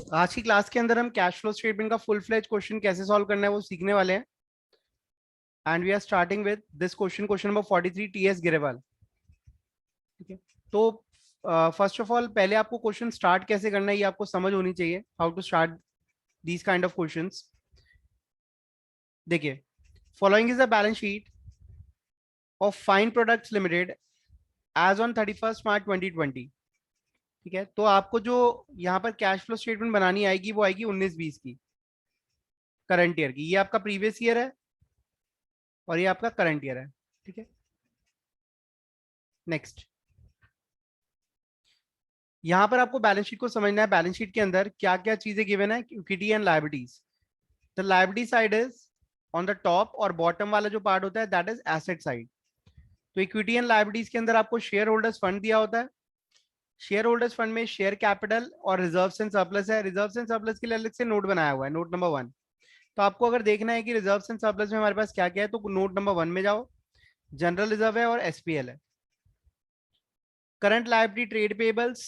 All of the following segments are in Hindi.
आज की क्लास के अंदर हम कैश फ्लो स्टेटमेंट का फुल फ्लेज क्वेश्चन कैसे सॉल्व करना है वो सीखने वाले हैं। And we are starting with this question, question number 43, TS Grewal. ठीक है, तो फर्स्ट ऑफ ऑल पहले आपको क्वेश्चन स्टार्ट कैसे करना है ये आपको समझ होनी चाहिए, how to start these kind of questions. देखिए, following is the balance sheet of Fine Products Limited as on 31 March 2020। ठीक है, तो आपको जो यहाँ पर कैश फ्लो स्टेटमेंट बनानी आएगी वो आएगी 19-20 की, करंट ईयर की। ये आपका प्रीवियस ईयर है और ये आपका करंट ईयर है। ठीक है, नेक्स्ट, यहां पर आपको बैलेंस शीट को समझना है। बैलेंस शीट के अंदर क्या क्या चीजें गिवन है, equity and liabilities. The liability side is on the top और बॉटम वाला जो पार्ट होता है दैट इज एसेट साइड। तो इक्विटी एंड लायबिलिटीज के अंदर आपको शेयर होल्डर्स फंड दिया होता है। शेयर होल्डर्स फंड में शेयर कैपिटल और रिजर्व एंड सरप्लस है। रिजर्व एंड सरप्लस के लिए अलग से नोट बनाया हुआ है, नोट नंबर 1। तो आपको अगर देखना है कि रिजर्व एंड सरप्लस में हमारे पास क्या क्या है, तो नोट नंबर 1 में जाओ। जनरल रिजर्व है और एसपीएल है। करंट लायबिलिटी ट्रेड पेबल्स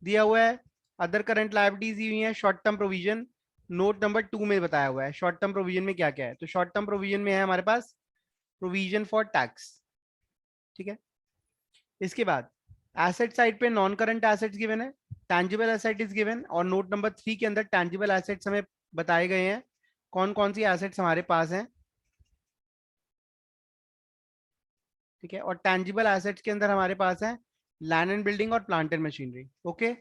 दिया हुआ है। अदर करंट लायबिलिटीज दी हुई है। Short term provision note number 2 में बताया हुआ है। शॉर्ट टर्म प्रोविजन में क्या क्या है, तो शॉर्ट टर्म प्रोविजन में है हमारे पास प्रोविजन फॉर टैक्स। ठीक है, इसके बाद एसेट साइड पे नॉन करंट एसेट्स गिवन है, टैंजिबल एसेट इज गिवन, और नोट नंबर 3 के अंदर टैंजिबल एसेट्स हमें बताए गए हैं कौन कौन सी एसेट्स हमारे पास हैं। ठीक है, और टैंजिबल एसेट्स के अंदर हमारे पास है लैंड एंड बिल्डिंग और plant and machinery. Okay,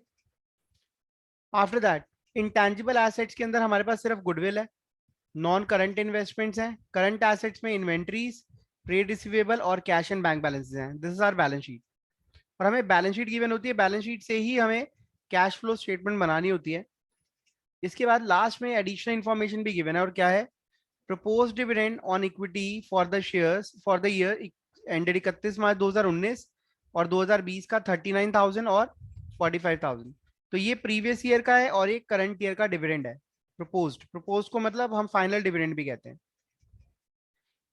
after that intangible assets के अंदर हमारे पास सिर्फ गुडविल है। नॉन करंट इन्वेस्टमेंट्स हैं। करंट एसेट्स में इन्वेंट्रीज, ट्रेड रिसीवेबल और कैश एंड बैंक बैलेंसेस हैं। This is our balance sheet. और हमें बैलेंस शीट गिवन होती है, बैलेंस शीट से ही हमें कैश फ्लो स्टेटमेंट बनानी होती है। इसके बाद लास्ट में एडिशनल इंफॉर्मेशन भी गिवन है, और क्या है, propose dividend on equity for the shares for the year ended 31 मार्च 2019 और 2020 का 39,000 और 45,000। तो ये प्रीवियस ईयर का है और ये करंट ईयर का डिविडेंड है। प्रपोज को मतलब हम फाइनल डिविडेंड भी कहते हैं।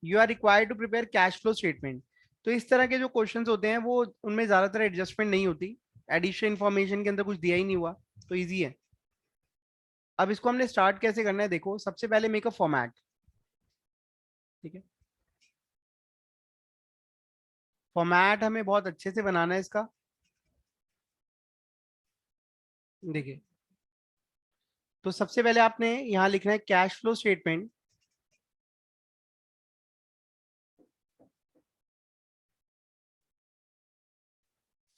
You are required to prepare cash flow statement. तो इस तरह के जो क्वेश्चंस होते हैं वो उनमें ज्यादातर एडजस्टमेंट नहीं होती, एडिशनल इंफॉर्मेशन के अंदर कुछ दिया ही नहीं हुआ, तो इजी है। अब इसको हमने स्टार्ट कैसे करना है, देखो सबसे पहले मेक अ फॉर्मेट। ठीक है, फॉर्मेट हमें बहुत अच्छे से बनाना है इसका। देखिए, तो सबसे पहले आपने यहां लिखना है cash flow statement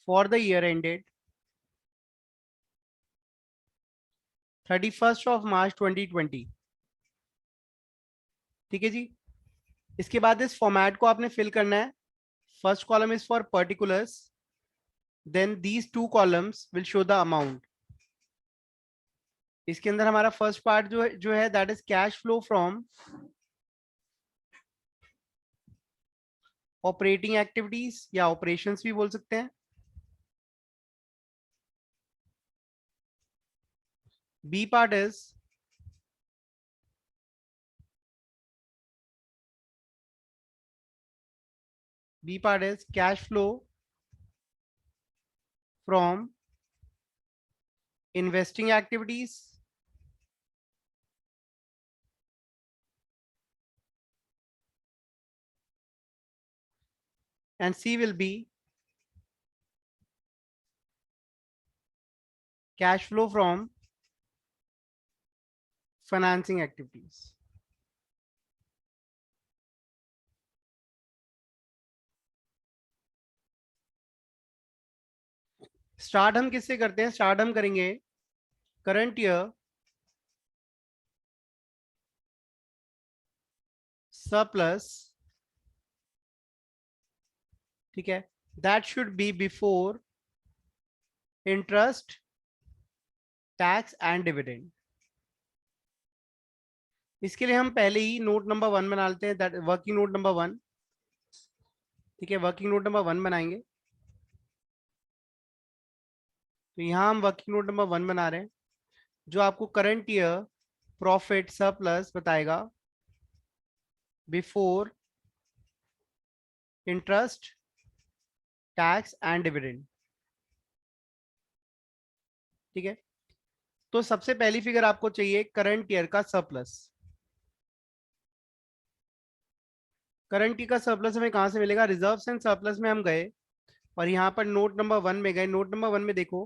for the year ended 31 March 2020। ठीक है जी, इसके बाद इस फॉर्मेट को आपने फिल करना है। First column is for particulars, then these two columns will show the amount. इसके अंदर हमारा फर्स्ट पार्ट जो है that is cash flow from operating activities या ऑपरेशंस भी बोल सकते हैं। B part is cash flow from investing activities, and C will be cash flow from financing activities. Start हम किससे करते हैं, स्टार्ट हम करेंगे करंट ईयर सरप्लस। ठीक है, that should be before interest, tax and dividend. इसके लिए हम पहले ही नोट नंबर 1 बना लेते हैं, दैट वर्किंग नोट नंबर 1। ठीक है, वर्किंग नोट नंबर 1 बनाएंगे। तो यहां हम वर्किंग नोट नंबर 1 बना रहे हैं, जो आपको करंट ईयर प्रॉफिट सरप्लस बताएगा before interest, tax and dividend. ठीक है, तो सबसे पहली फिगर आपको चाहिए करंट ईयर का सरप्लस। करंट ईयर का सरप्लस हमें कहां से मिलेगा? रिजर्व्स एंड सरप्लस में हम गए और यहाँ पर नोट नंबर 1 में गए। नोट नंबर 1 में देखो,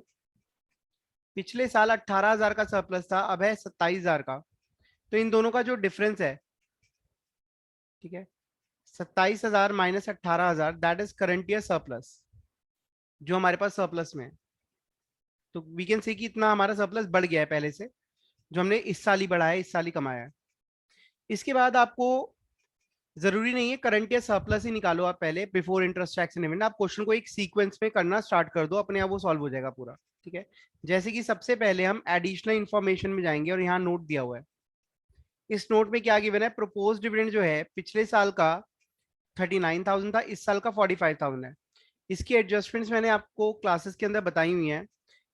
पिछले साल 18,000 का सरप्लस था, अब है 27,000 का। तो इन दोनों का जो डिफरेंस है, ठीक है, 27,000 minus 18,000, that is current year surplus, जो हमारे पास सरप्लस में है। तो वी कैन से कि इतना हमारा सरप्लस बढ़ गया है पहले से, जो हमने इस साल ही बढ़ाया है, इस साल ही कमाया है। इसके बाद आपको जरूरी नहीं है करंट ईयर सरप्लस ही निकालो आप पहले, before interest tax and dividend. आप क्वेश्चन को एक सीक्वेंस में करना स्टार्ट कर दो, अपने आप वो सॉल्व हो जाएगा पूरा। ठीक है, जैसे कि सबसे पहले हम एडिशनल इंफॉर्मेशन में जाएंगे और यहाँ नोट दिया हुआ है। इस नोट में क्या गिवन है? प्रपोज डिविडेंड जो है पिछले साल का 39,000 था, इस साल का 45,000 है। इसकी एडजस्टमेंट्स मैंने आपको क्लासेस के अंदर बताई हुई हैं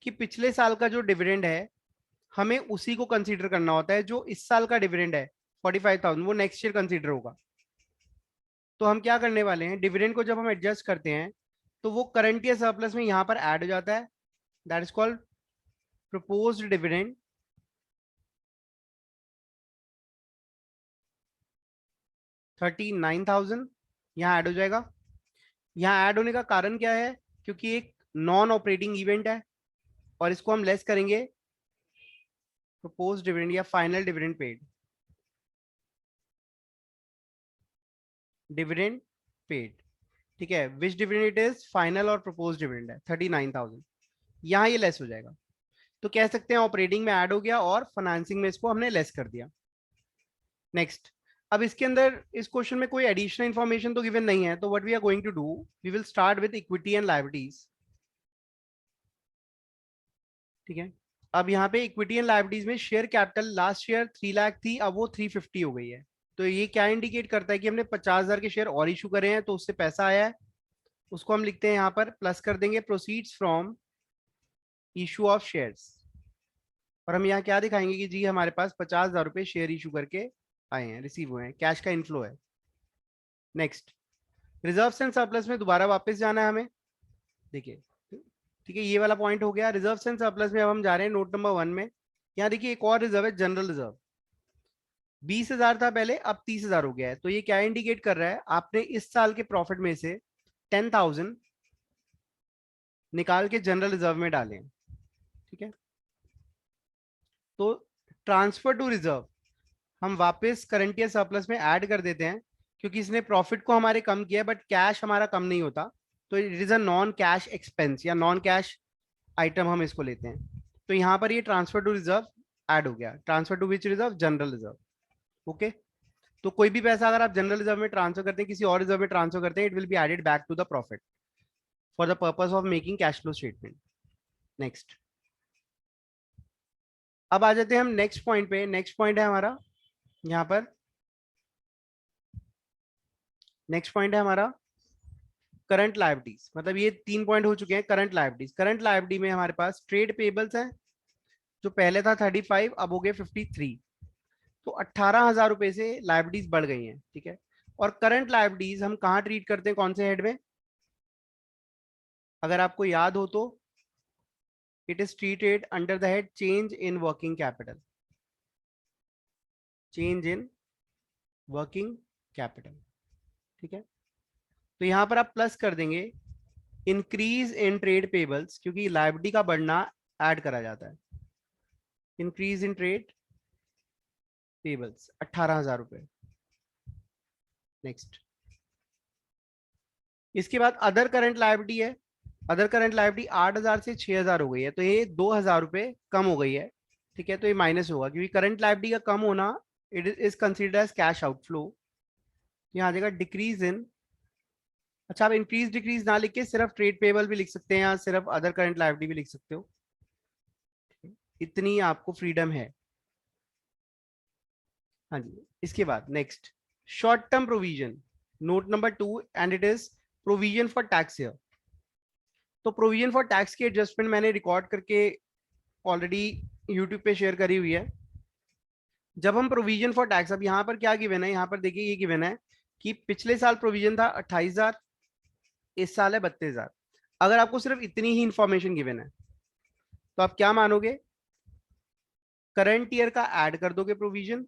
कि पिछले साल का जो डिविडेंड है हमें उसी को कंसीडर करना होता है, जो इस साल का डिविडेंड है 45,000 वो नेक्स्ट ईयर कंसीडर होगा। तो हम क्या करने वाले हैं, डिविडेंड को जब हम एडजस्ट करते हैं तो वो करंट ईयर सरप्लस में यहां पर ऐड हो जाता है, that is called proposed dividend. 39,000 यहाँ ऐड हो जाएगा। यहाँ ऐड होने का कारण क्या है? क्योंकि एक नॉन ऑपरेटिंग इवेंट है और इसको हम लेस करेंगे प्रपोज्ड डिविडेंड या final dividend paid. Dividend paid, ठीक है, विच डिविडेंड इट इज? फाइनल और प्रपोज डिविडेंड है 39,000, यहाँ ये लेस हो जाएगा। तो कह सकते हैं ऑपरेटिंग में ऐड हो गया और फाइनेंसिंग में इसको हमने लेस कर दिया। नेक्स्ट, अब इसके अंदर इस क्वेश्चन में कोई एडिशनल इंफॉर्मेशन तो गिवन नहीं है, तो what we are going to do, we will start with equity and liabilities. ठीक है, अब यहाँ पे इक्विटी एंड लायबिलिटीज में share capital last year 3 lakh थी, अब वो 350 हो गई है। तो ये क्या इंडिकेट करता है कि हमने 50,000 के शेयर और इशू करे हैं, तो उससे पैसा आया है। उसको हम लिखते हैं यहाँ पर, प्लस कर देंगे proceeds from issue of shares. और हम यहाँ क्या दिखाएंगे कि जी हमारे पास 50,000 रुपए शेयर इशू करके आए हैं, रिसीव हुए हैं, कैश का इनफ्लो है। नेक्स्ट, रिजर्व्स एंड सरप्लस में दोबारा वापस जाना है हमें। देखिए, ठीक है, ये वाला पॉइंट हो गया। रिजर्व्स एंड सरप्लस में अब हम जा रहे हैं नोट नंबर 1 में। यहाँ देखिए एक और रिजर्व है, जनरल रिजर्व। 20,000 था पहले, अब 30,000 हो गया है। तो ये क्या इंडिकेट कर रहा है? आपने इस साल के प्रॉफिट में से 10,000 निकाल के जनरल रिजर्व में डाले हैं। ठीक है, तो ट्रांसफर टू रिजर्व हम वापस करंट ईयर सरप्लस में ऐड कर देते हैं, क्योंकि इसने प्रॉफिट को हमारे कम किया, बट कैश हमारा कम नहीं होता। तो it is a non cash expense या नॉन कैश आइटम हम इसको लेते हैं। तो यहाँ पर ये ट्रांसफर टू रिजर्व ऐड हो गया। Transfer to which reserve? General reserve. Okay, तो कोई भी पैसा अगर आप जनरल रिजर्व में ट्रांसफर करते हैं, किसी और रिजर्व में ट्रांसफर करते हैं, it will be added back to the profit for the purpose of making cash flow statement. Next, अब आ जाते हैं हम नेक्स्ट पॉइंट पे। नेक्स्ट पॉइंट है हमारा यहाँ पर, नेक्स्ट पॉइंट है हमारा करंट लायबिलिटीज। मतलब ये 3 पॉइंट हो चुके हैं। करंट लायबिलिटीज, करंट लायबिलिटी में हमारे पास ट्रेड पेबल्स है, जो पहले था 35, अब हो गए 53। तो 18,000 रुपए से लायबिलिटीज बढ़ गई हैं। ठीक है, और करंट लायबिलिटीज हम कहाँ ट्रीट करते हैं, कौन से हेड में? अगर आपको याद हो तो it is treated under the head change in working capital. Change in working capital, ठीक है। तो यहां पर आप प्लस कर देंगे इंक्रीज इन ट्रेड पेबल्स, क्योंकि लायबिलिटी का बढ़ना ऐड करा जाता है। इंक्रीज इन ट्रेड पेबल्स 18,000 रुपए। नेक्स्ट, इसके बाद अदर करंट लायबिलिटी है। अदर करंट लायबिलिटी 8,000 से 6,000 हो गई है, तो ये 2,000 रुपए कम हो गई है। ठीक है, तो ये माइनस होगा, क्योंकि करंट लायबिलिटी का कम होना it is considered as cash outflow. यहाँ आ जाएगा डिक्रीज इन। अच्छा, आप इंक्रीज डिक्रीज ना लिख के सिर्फ ट्रेड पेबल भी लिख सकते हैं, या सिर्फ अदर करंट लायबिलिटी भी लिख सकते हो, इतनी आपको फ्रीडम है। हाँ जी, इसके बाद next, short term provision, note number 2, and it is provision for tax year. तो प्रोविजन फॉर टैक्स की एडजस्टमेंट मैंने रिकॉर्ड करके ऑलरेडी यूट्यूब पे शेयर करी हुई है। जब हम प्रोविजन फॉर टैक्स, अब यहाँ पर क्या गिवन है, यहाँ पर देखिए ये गिवन है कि पिछले साल प्रोविजन था 28,000, इस साल है 32,000। अगर आपको सिर्फ इतनी ही इंफॉर्मेशन गिवन है तो आप क्या मानोगे? करंट ईयर का ऐड कर दोगे प्रोविजन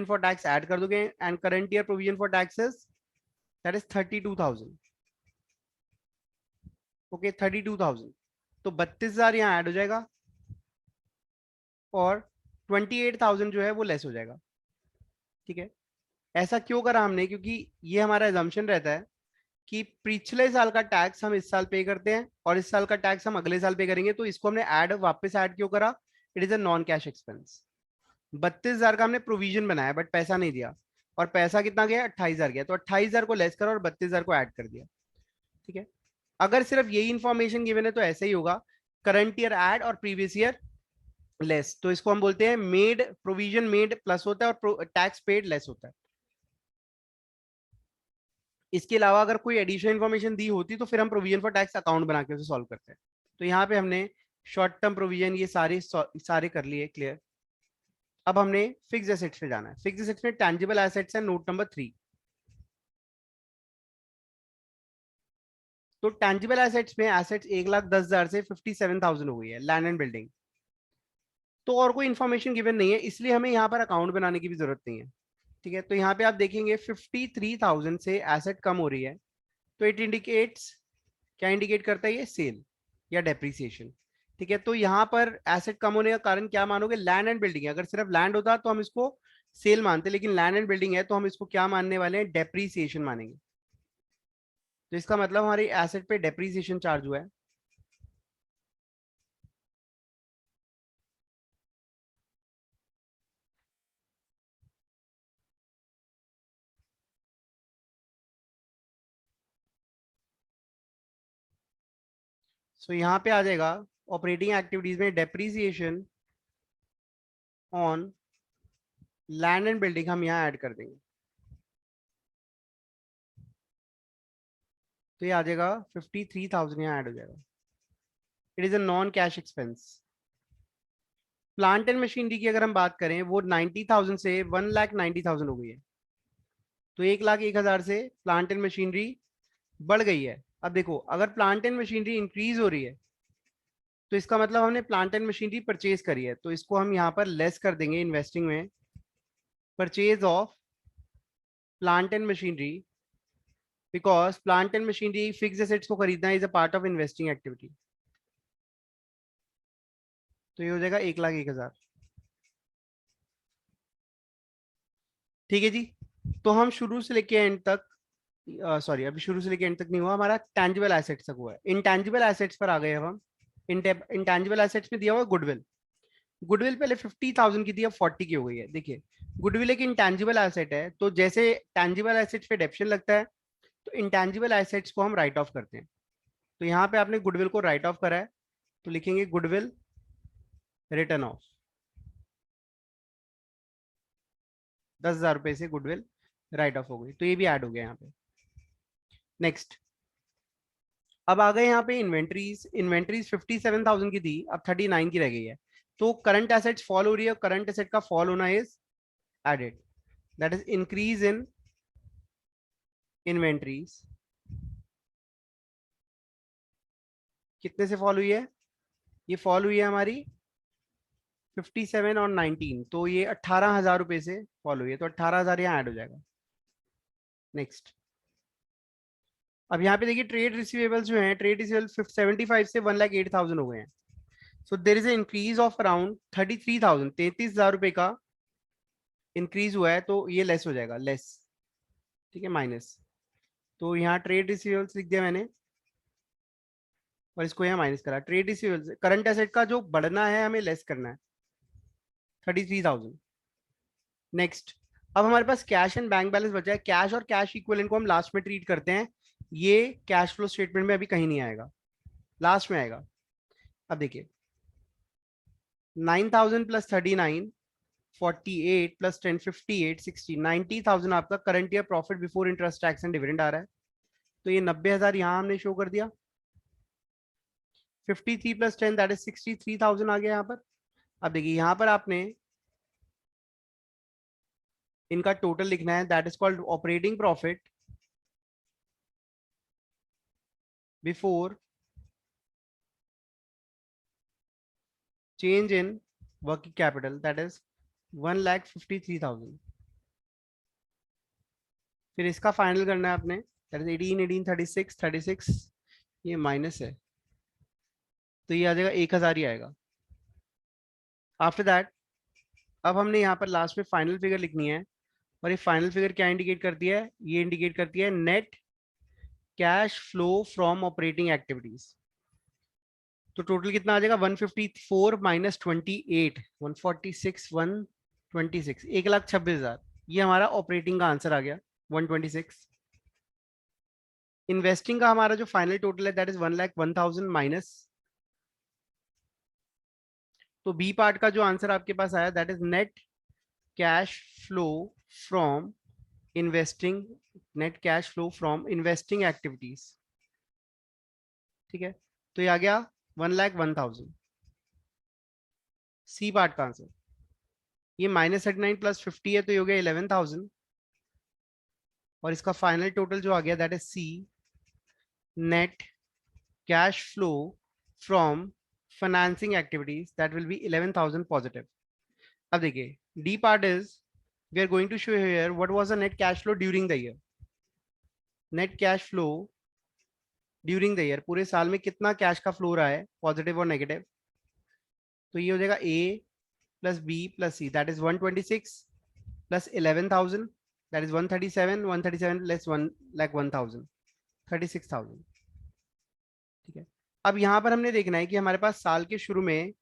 फॉर टैक्स ऐड कर दोगे, and current year provision for taxes that is 32,000। Okay 32,000, तो 32,000 यहाँ ऐड हो जाएगा और 28,000 जो है वो लेस हो जाएगा। ठीक है, ऐसा क्यों करा हमने, क्योंकि ये हमारा एजम्पशन रहता है कि पिछले साल का टैक्स हम इस साल पे करते हैं और इस साल का टैक्स हम अगले साल पे करेंगे, तो इसको हमने वापस ऐड क्यों करा, it is a non cash expense. 32,000 का हमने प्रोविजन बनाया बट पैसा नहीं दिया, और पैसा कितना गया 28,000 गया, तो 28,000 को लेस करा और 32,000 को ऐड कर दिया। ठीक है, अगर सिर्फ यही इंफॉर्मेशन गिवन है तो ऐसे ही होगा, करंट ईयर ऐड और प्रीवियस ईयर लेस, तो इसको हम बोलते हैं मेड, प्रोविजन मेड प्लस होता है और टैक्स पेड लेस होता है। इसके अलावा अगर कोई एडिशनल इन्फॉर्मेशन दी होती तो फिर हम प्रोविजन फॉर टैक्स अकाउंट बना के उसे सॉल्व करते हैं। तो यहाँ पे हमने शॉर्ट टर्म प्रोविजन ये सारे कर लिए क्लियर। अब हमने फिक्स एसेट्स पे जाना है। फिक्स एसेट्स में टैंजिबल एसेट्स है नोट नंबर 3। तो टैंजिबल एसेट्स में एसेट्स 1,10,000 से 57,000 हो गई है लैंड एंड बिल्डिंग। तो और कोई इन्फॉर्मेशन गिवन नहीं है, इसलिए हमें यहाँ पर अकाउंट बनाने की भी जरूरत नहीं है। ठीक है, तो यहाँ पे आप देखेंगे 53,000 से एसेट कम हो रही है, तो इट इंडिकेट्स, क्या इंडिकेट करता है ये, सेल या डेप्रीसिएशन। ठीक है, तो यहाँ पर एसेट कम होने का कारण क्या मानोगे, लैंड एंड बिल्डिंग है। अगर सिर्फ लैंड होता तो हम इसको सेल मानते, लेकिन लैंड एंड बिल्डिंग है तो हम इसको क्या मानने वाले हैं, डेप्रीसिएशन मानेंगे। तो इसका मतलब हमारी एसेट पे डेप्रीसिएशन चार्ज हुआ है। सो यहाँ पे आ जाएगा ऑपरेटिंग एक्टिविटीज में depreciation on land and building, हम यहाँ ऐड कर देंगे, तो ये आ जाएगा 53,000 यहाँ ऐड हो जाएगा। It is a non cash expense. Plant and machinery की अगर हम बात करें, वो 90,000 से 1,90,000 हो गई है, तो 1,01,000 से प्लांट एंड मशीनरी बढ़ गई है। अब देखो, अगर प्लांट एंड मशीनरी इंक्रीज हो रही है तो इसका मतलब हमने प्लांट एंड मशीनरी परचेज करी है, तो इसको हम यहाँ पर लेस कर देंगे इन्वेस्टिंग में, purchase of plant and machinery, because plant and machinery fix assets को खरीदना is a part of investing activity. तो ये हो जाएगा 1,01,000। ठीक है जी, तो हम शुरू से लेके एंड तक, सॉरी अभी शुरू से लेके एंड तक नहीं हुआ, हमारा टैंजिबल एसेट्स तक हुआ है। इंटैंजिबल एसेट्स पर आ गए अब हम। इंटैंजिबल एसेट्स में दिया हुआ गुडविल। गुडविल पहले 50,000 की थी, अब 40 की हो गई है। देखिए, गुडविल एक इंटैंजिबल एसेट है, तो जैसे टैंजिबल एसेट्स पे डेप्शन लगता है, तो इंटैंजिबल एसेट्स को हम राइट ऑफ करते हैं। तो यहाँ पे आपने गुडविल को राइट ऑफ करा है, तो लिखेंगे गुडविल रिटर्न ऑफ, 10,000 रुपए से गुडविल राइट ऑफ हो गई, तो ये भी ऐड हो गया यहाँ पे। नेक्स्ट, अब आ गए यहाँ पे इन्वेंट्रीज। इन्वेंट्रीज 57,000 की थी, अब 39 की रह गई है, तो करंट एसेट्स फॉल हो रही है, करंट एसेट का फॉल होना is added, that is increase in inventories. कितने से फॉल हुई है, ये फॉल हुई है हमारी 57 और 19, तो ये 18,000 रुपए से फॉल हुई है, तो 18,000 यहाँ ऐड हो जाएगा। नेक्स्ट, अब यहाँ पे देखिए ट्रेड रिसीवेबल्स जो हैं, ट्रेड रिसीवेबल 75 से 1,08,000 हो गए हैं, so there is increase of around 33,000, 33,000 रुपए का इंक्रीज हुआ है, तो ये लेस हो जाएगा, लेस। ठीक है, माइनस, तो यहाँ ट्रेड रिसीवेबल्स लिख दिया मैंने और इसको यहाँ माइनस करा। ट्रेड रिसीवेबल्स करंट एसेट का जो बढ़ना है हमें लेस करना है, 33,000। नेक्स्ट, अब हमारे पास कैश एंड बैंक बैलेंस बचा है। कैश और कैश इक्विवेलेंट को हम लास्ट में ट्रीट करते हैं, ये कैश फ्लो स्टेटमेंट में अभी कहीं नहीं आएगा, लास्ट में आएगा। अब देखिए, 9,000 प्लस 39, 48 प्लस 10, 58, 60, 90,000 आपका current year profit before interest tax and dividend आ रहा है, तो ये 90,000 यहाँ हमने शो कर दिया। 53 प्लस 10 दैट इज 63,000 आ गया यहाँ पर। अब देखिए, यहाँ पर आपने इनका टोटल लिखना है, that is called operating profit before change in working capital that is 1,53,000। फिर इसका फाइनल करना है आपने, दैट इज 18, 18, 36, 36, ये माइनस है तो ये आ जाएगा 1,000 ही आएगा। आफ्टर दैट अब हमने यहाँ पर लास्ट में फाइनल फिगर लिखनी है, और ये फाइनल फिगर क्या इंडिकेट करती है, ये इंडिकेट करती है net cash flow from operating activities. तो टोटल कितना आ जाएगा 154 माइनस 28, 146, 126, 1,26,000। ये हमारा ऑपरेटिंग का आंसर आ गया 126। इन्वेस्टिंग का हमारा जो फाइनल टोटल है दैट इज 1,01,000 माइनस, तो बी पार्ट का जो आंसर आपके पास आया that is net cash flow from investing, net cash flow from investing activities. ठीक है, तो ये आ गया 1,01,000। सी पार्ट का आंसर, ये -39 प्लस 50 है तो ये हो गया 11,000, और इसका फाइनल टोटल जो आ गया that is C net cash flow from financing activities that will be 11,000 positive. अब देखिए D part is we are going to show here what was the net cash flow during the year. Net cash flow during the year, पूरे साल में कितना कैश का फ्लो रहा है पॉजिटिव और नेगेटिव। तो ये हो जाएगा A plus B plus C that is 126 plus 11,000 that is 137, 137 plus 1,01,000, 36,000। ठीक है, अब यहाँ पर हमने देखना है कि हमारे पास साल के शुरू में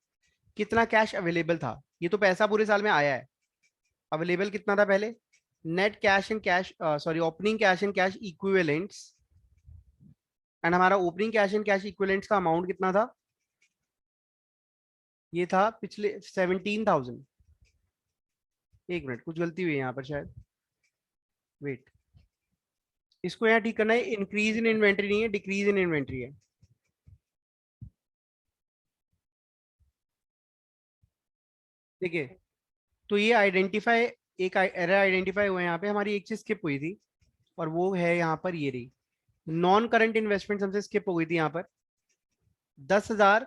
कितना कैश अवेलेबल था। ये तो पैसा पूरे साल में आया है, अवेलेबल कितना था पहले, net cash and cash sorry opening cash and cash equivalents, and हमारा opening cash and cash equivalents का अमाउंट कितना था, ये था पिछले 17,000। एक मिनट, कुछ गलती हुई है यहाँ पर शायद, वेट, इसको यहाँ ठीक करना है, इंक्रीज इन इन्वेंट्री नहीं है, डिक्रीज इन इन्वेंट्री है। देखिए तो ये आइडेंटिफाई, एक एरर आइडेंटिफाई हुआ है यहाँ पे, हमारी एक चीज स्किप हुई थी और वो है यहाँ पर ये रही, नॉन करंट इन्वेस्टमेंट हमसे स्किप हो गई थी यहाँ पर, 10,000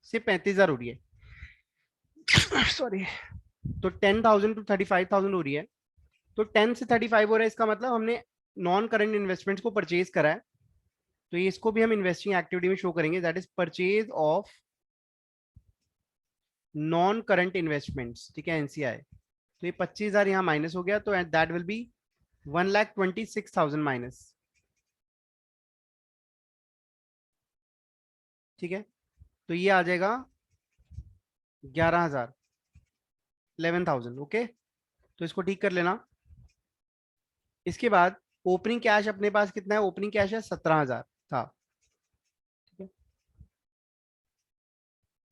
से 35,000 हो रही है सॉरी, तो 10,000 टू 35,000 हो रही है। तो 10 से 35 हो रहा है, इसका मतलब हमने नॉन करंट इन्वेस्टमेंट्स को परचेज करा है, तो ये इसको भी हम इन्वेस्टिंग एक्टिविटी में शो करेंगे that is purchase of non current investments. ठीक है, एनसीआई, तो ये 25,000 यहाँ माइनस हो गया, तो दैट विल बी 1,26,000 माइनस। ठीक है, तो ये आ जाएगा 11,000, 11,000। ओके, तो इसको ठीक कर लेना। इसके बाद ओपनिंग कैश अपने पास कितना है, ओपनिंग कैश है 17,000 था। ठीक है,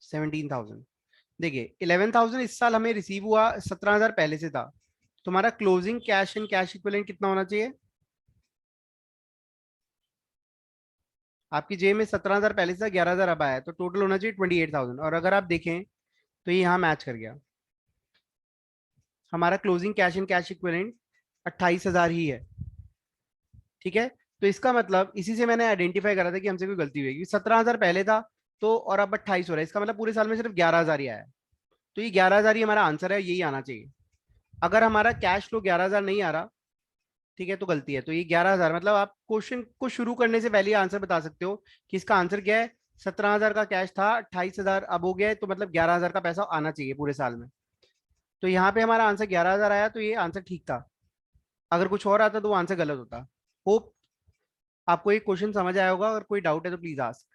17,000। देखिए 11,000 इस साल हमें रिसीव हुआ, 17,000 पहले से था, तुम्हारा closing cash and cash equivalent कितना होना चाहिए, आपकी जेब में 17,000 पहले से था, 11,000 अब आया है, तो टोटल होना चाहिए 28,000। और अगर आप देखें तो ये यहाँ मैच कर गया, हमारा closing cash and cash equivalent 28,000 ही है। ठीक है, तो इसका मतलब इसी से मैंने आइडेंटिफाई करा था कि हमसे कोई गलती हुई, 17,000 पहले था तो, और अब 28 हो रहा है, इसका मतलब पूरे साल में सिर्फ 11,000 ही आया है, तो ये 11,000 ही हमारा आंसर है, यही आना चाहिए। अगर हमारा कैश फ्लो 11,000 नहीं आ रहा, ठीक है, तो गलती है, तो ये 11,000, मतलब आप क्वेश्चन को शुरू करने से पहले आंसर बता सकते हो कि इसका आंसर क्या है। 17,000 का कैश था, 28,000 अब हो गया है, तो मतलब 11,000 का पैसा आना चाहिए पूरे साल में। तो यहाँ पे हमारा आंसर 11,000 आया, तो ये आंसर ठीक था। अगर कुछ और आता तो वो आंसर गलत होता। होप आपको एक क्वेश्चन समझ आया होगा, अगर कोई डाउट है तो प्लीज आस्क।